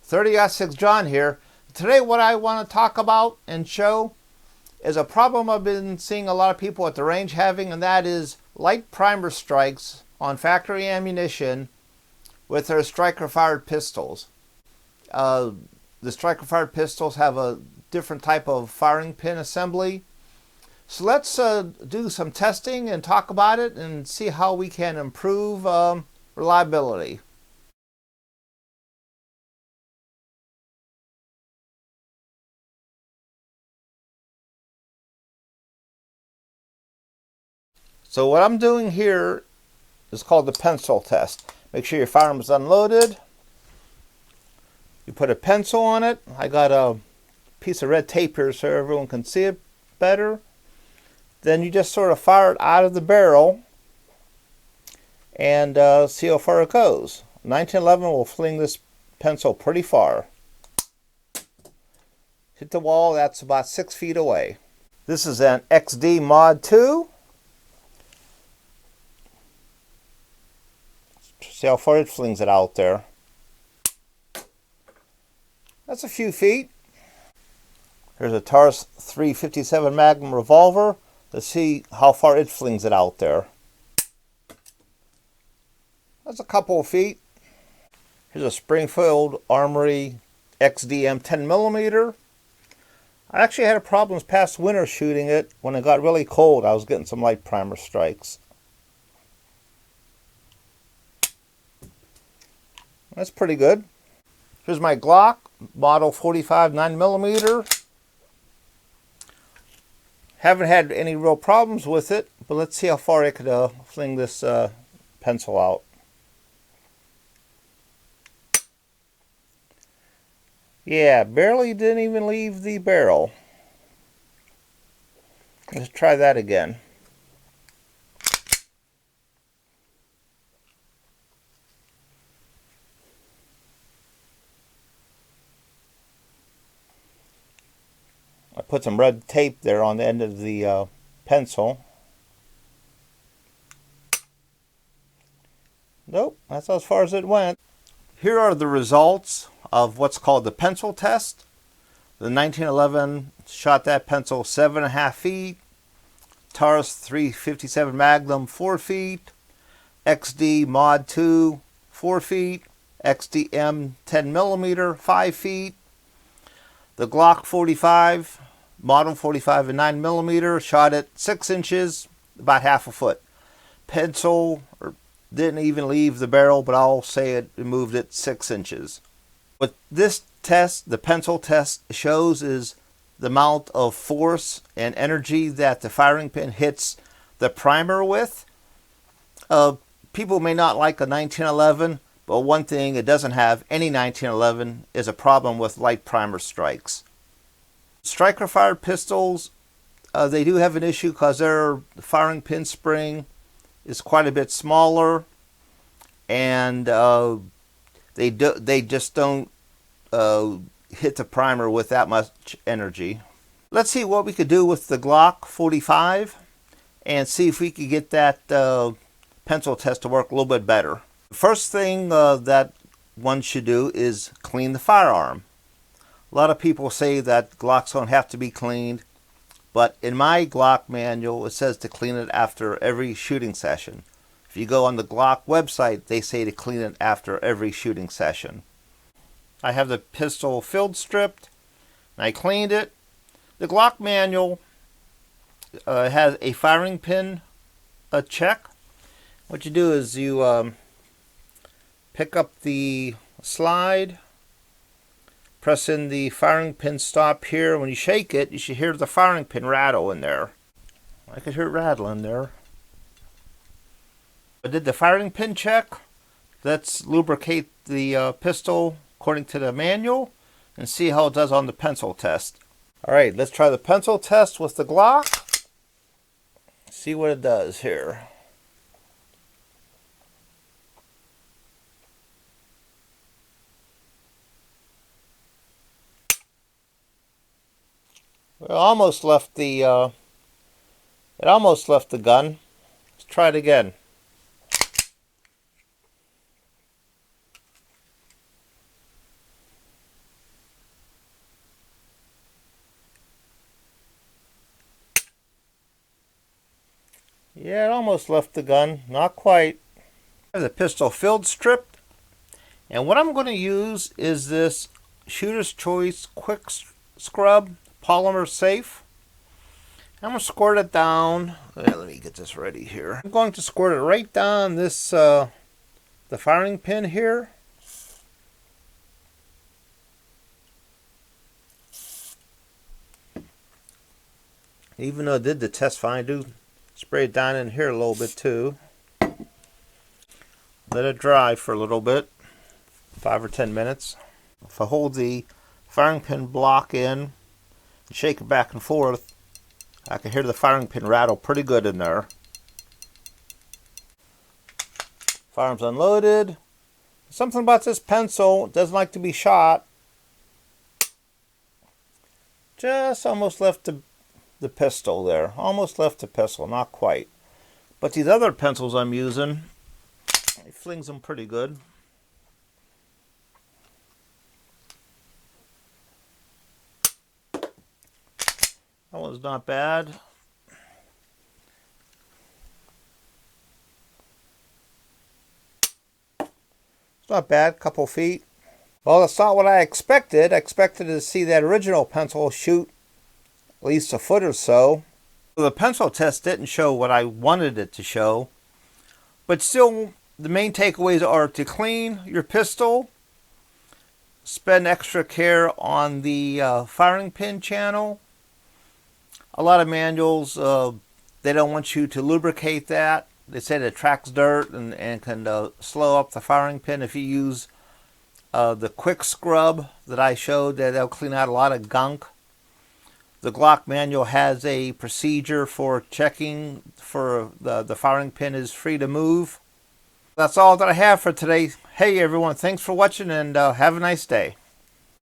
30-06 John here. Today what I want to talk about and show is a problem I've been seeing a lot of people at the range having, and that is light primer strikes on factory ammunition with their striker-fired pistols. The striker-fired pistols have a different type of firing pin assembly. So let's do some testing and talk about it and see how we can improve reliability. So what I'm doing here is called the pencil test. Make sure your firearm is unloaded. You put a pencil on it. I got a piece of red tape here so everyone can see it better. Then you just sort of fire it out of the barrel and see how far it goes. 1911 will fling this pencil pretty far. Hit the wall, that's about 6 feet away. This is an XD Mod 2. See how far it flings it out there. That's a few feet. Here's a Taurus 357 Magnum revolver. Let's see how far it flings it out there. That's a couple of feet. Here's a Springfield Armory XDM 10mm. I actually had problems past winter shooting it. When it got really cold, I was getting some light primer strikes. That's pretty good. Here's my Glock, model 45 9mm. Haven't had any real problems with it, but let's see how far it could fling this pencil out. Yeah, barely didn't even leave the barrel. Let's try that again. I put some red tape there on the end of the pencil. Nope, that's as far as it went. Here are the results of what's called the pencil test. The 1911 shot that pencil 7.5 feet. Taurus 357 Magnum 4 feet. XD Mod 2 4 feet. XDM 10mm 5 feet. The Glock 45, model 45 and 9mm, shot at 6 inches, about half a foot. Pencil didn't even leave the barrel, but I'll say it moved it 6 inches. What this test, the pencil test, shows is the amount of force and energy that the firing pin hits the primer with. People may not like a 1911, but one thing it doesn't have, any 1911, is a problem with light primer strikes. Striker-fired pistols, they do have an issue because their firing pin spring is quite a bit smaller, and they just don't hit the primer with that much energy. Let's see what we could do with the Glock 45 and see if we could get that pencil test to work a little bit better. The first thing that one should do is clean the firearm. A lot of people say that Glocks don't have to be cleaned, but in my Glock manual it says to clean it after every shooting session. If you go on the Glock website, they say to clean it after every shooting session. I have the pistol field stripped, and I cleaned it. The Glock manual has a firing pin check. What you do is you pick up the slide, press in the firing pin stop here. When you shake it, you should hear the firing pin rattle in there. I could hear it rattling there. I did the firing pin check. Let's lubricate the pistol according to the manual and see how it does on the pencil test. Alright, let's try the pencil test with the Glock. See what it does here. It almost left the gun. Let's try it again. Yeah, it almost left the gun. Not quite. I have the pistol filled strip. And what I'm going to use is this Shooter's Choice Quick Scrub Polymer Safe. I'm going to squirt it down. Let me get this ready here. I'm going to squirt it right down this, the firing pin here. Even though I did the test fine, I do spray it down in here a little bit too. Let it dry for a little bit, 5 or 10 minutes. If I hold the firing pin block in and shake it back and forth, I can hear the firing pin rattle pretty good in there. Firearm's unloaded. Something about this pencil, it doesn't like to be shot. Just almost left the pistol there. Almost left the pistol, not quite. But these other pencils I'm using, it flings them pretty good. That one's not bad. It's not bad, couple feet. Well, that's not what I expected. I expected to see that original pencil shoot at least a foot or so. The pencil test didn't show what I wanted it to show. But still, the main takeaways are to clean your pistol, spend extra care on the firing pin channel. A lot of manuals, they don't want you to lubricate that. They say it attracts dirt and can slow up the firing pin. If you use the quick scrub that I showed, that'll clean out a lot of gunk. The Glock manual has a procedure for checking for the firing pin is free to move. That's all that I have for today. Hey everyone, thanks for watching and have a nice day.